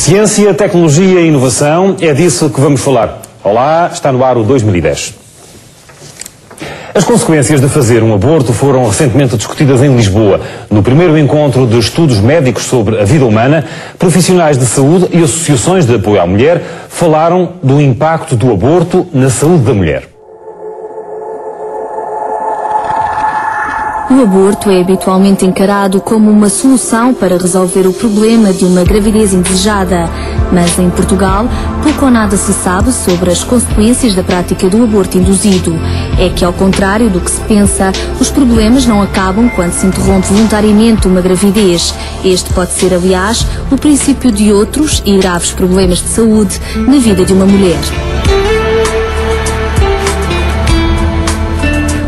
Ciência, tecnologia e inovação, é disso que vamos falar. Olá, está no ar o 2010. As consequências de fazer um aborto foram recentemente discutidas em Lisboa. No primeiro encontro de estudos médicos sobre a vida humana, profissionais de saúde e associações de apoio à mulher falaram do impacto do aborto na saúde da mulher. O aborto é habitualmente encarado como uma solução para resolver o problema de uma gravidez indesejada. Mas em Portugal, pouco ou nada se sabe sobre as consequências da prática do aborto induzido. É que, ao contrário do que se pensa, os problemas não acabam quando se interrompe voluntariamente uma gravidez. Este pode ser, aliás, o princípio de outros e graves problemas de saúde na vida de uma mulher.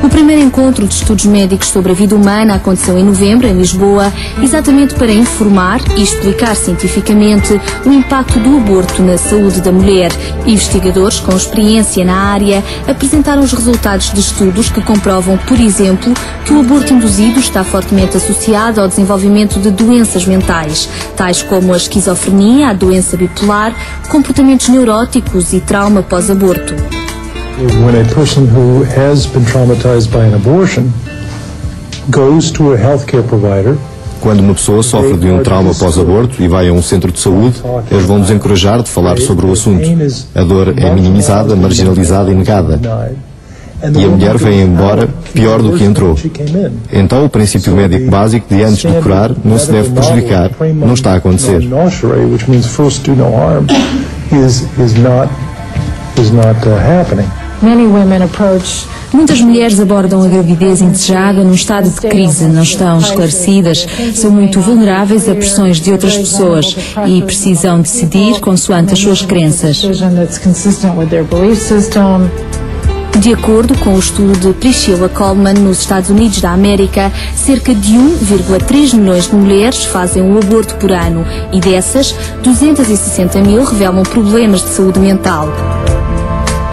O primeiro encontro de estudos médicos sobre a vida humana aconteceu em novembro, em Lisboa, exatamente para informar e explicar cientificamente o impacto do aborto na saúde da mulher. Investigadores com experiência na área apresentaram os resultados de estudos que comprovam, por exemplo, que o aborto induzido está fortemente associado ao desenvolvimento de doenças mentais, tais como a esquizofrenia, a doença bipolar, comportamentos neuróticos e trauma pós-aborto. When a person who has been traumatized by an abortion goes to a healthcare provider, quando uma pessoa sofre de um trauma pós-aborto e vai a um centro de saúde, eles vão nos encorajar de falar sobre o assunto. A dor é minimizada, marginalizada e negada. E a mulher vem embora pior do que entrou. Então o princípio médico básico de antes de curar não se deve prejudicar, não está a acontecer. Muitas mulheres abordam a gravidez indesejada num estado de crise, não estão esclarecidas, são muito vulneráveis a pressões de outras pessoas e precisam decidir consoante as suas crenças. De acordo com o estudo de Priscilla Coleman, nos Estados Unidos da América, cerca de 1,3 milhões de mulheres fazem o aborto por ano e dessas, 260 mil revelam problemas de saúde mental.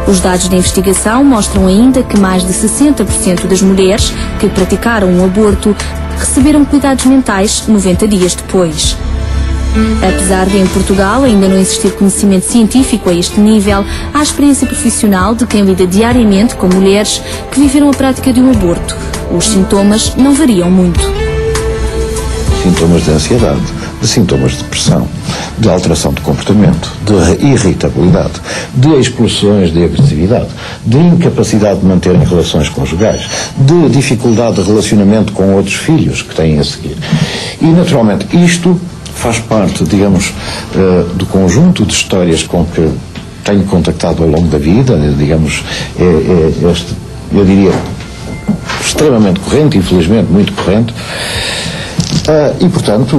Os dados da investigação mostram ainda que mais de 60% das mulheres que praticaram um aborto receberam cuidados mentais 90 dias depois. Apesar de em Portugal ainda não existir conhecimento científico a este nível, há a experiência profissional de quem lida diariamente com mulheres que viveram a prática de um aborto. Os sintomas não variam muito. Sintomas de ansiedade, de sintomas de depressão, de alteração de comportamento, de irritabilidade, de explosões de agressividade, de incapacidade de manter relações conjugais, de dificuldade de relacionamento com outros filhos que têm a seguir. E, naturalmente, isto faz parte, digamos, do conjunto de histórias com que tenho contactado ao longo da vida, digamos, eu diria, extremamente corrente, infelizmente muito corrente, e, portanto,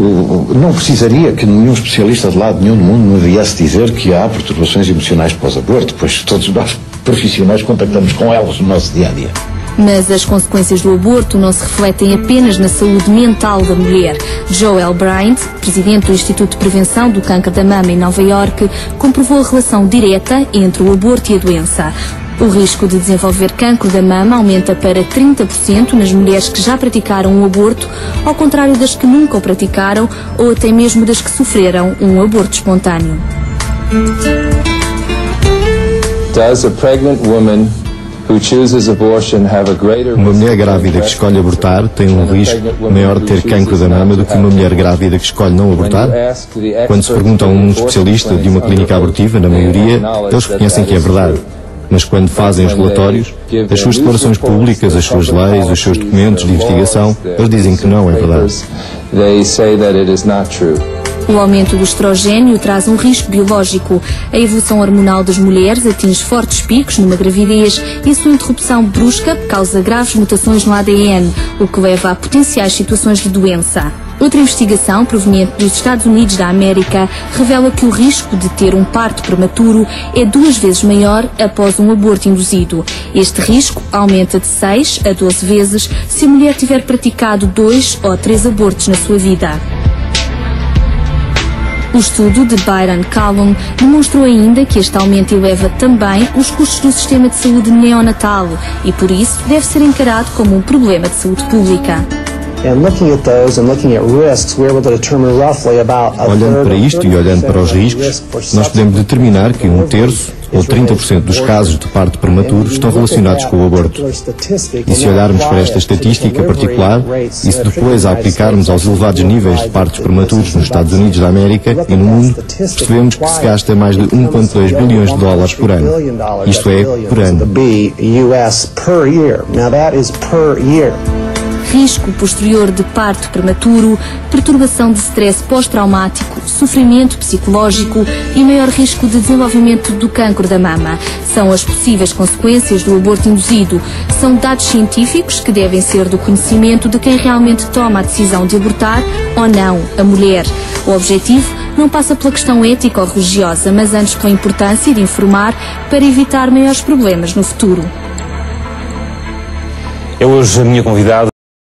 não precisaria que nenhum especialista de lado nenhum do mundo me viesse dizer que há perturbações emocionais pós-aborto, pois todos nós, profissionais, contactamos com elas no nosso dia-a-dia. Mas as consequências do aborto não se refletem apenas na saúde mental da mulher. Joel Bryant, presidente do Instituto de Prevenção do Câncer da Mama em Nova Iorque, comprovou a relação direta entre o aborto e a doença. O risco de desenvolver cancro da mama aumenta para 30% nas mulheres que já praticaram um aborto, ao contrário das que nunca o praticaram ou até mesmo das que sofreram um aborto espontâneo. Does a pregnant woman who chooses abortion have a greater... Uma mulher grávida que escolhe abortar tem um risco maior de ter cancro da mama do que uma mulher grávida que escolhe não abortar? Quando se pergunta a um especialista de uma clínica abortiva, na maioria, eles reconhecem que é verdade. Mas quando fazem os relatórios, as suas declarações públicas, as suas leis, os seus documentos de investigação, eles dizem que não é verdade. O aumento do estrogênio traz um risco biológico. A evolução hormonal das mulheres atinge fortes picos numa gravidez e a sua interrupção brusca causa graves mutações no ADN, o que leva a potenciais situações de doença. Outra investigação, proveniente dos Estados Unidos da América, revela que o risco de ter um parto prematuro é 2 vezes maior após um aborto induzido. Este risco aumenta de 6 a 12 vezes se a mulher tiver praticado 2 ou 3 abortos na sua vida. O estudo de Byron Callum demonstrou ainda que este aumento eleva também os custos do sistema de saúde neonatal e, por isso, deve ser encarado como um problema de saúde pública. Olhando para isto e olhando para os riscos, nós podemos determinar que 1/3 ou 30% dos casos de parto prematuro estão relacionados com o aborto. E se olharmos para esta estatística particular, e se depois a aplicarmos aos elevados níveis de partos prematuros nos Estados Unidos da América e no mundo, percebemos que se gasta mais de 1,2 bilhões de dólares por ano. Isto é, por ano. Risco posterior de parto prematuro, perturbação de stress pós-traumático, sofrimento psicológico e maior risco de desenvolvimento do cancro da mama. São as possíveis consequências do aborto induzido. São dados científicos que devem ser do conhecimento de quem realmente toma a decisão de abortar ou não, a mulher. O objetivo não passa pela questão ética ou religiosa, mas antes pela importância de informar para evitar maiores problemas no futuro. É hoje a minha convidada.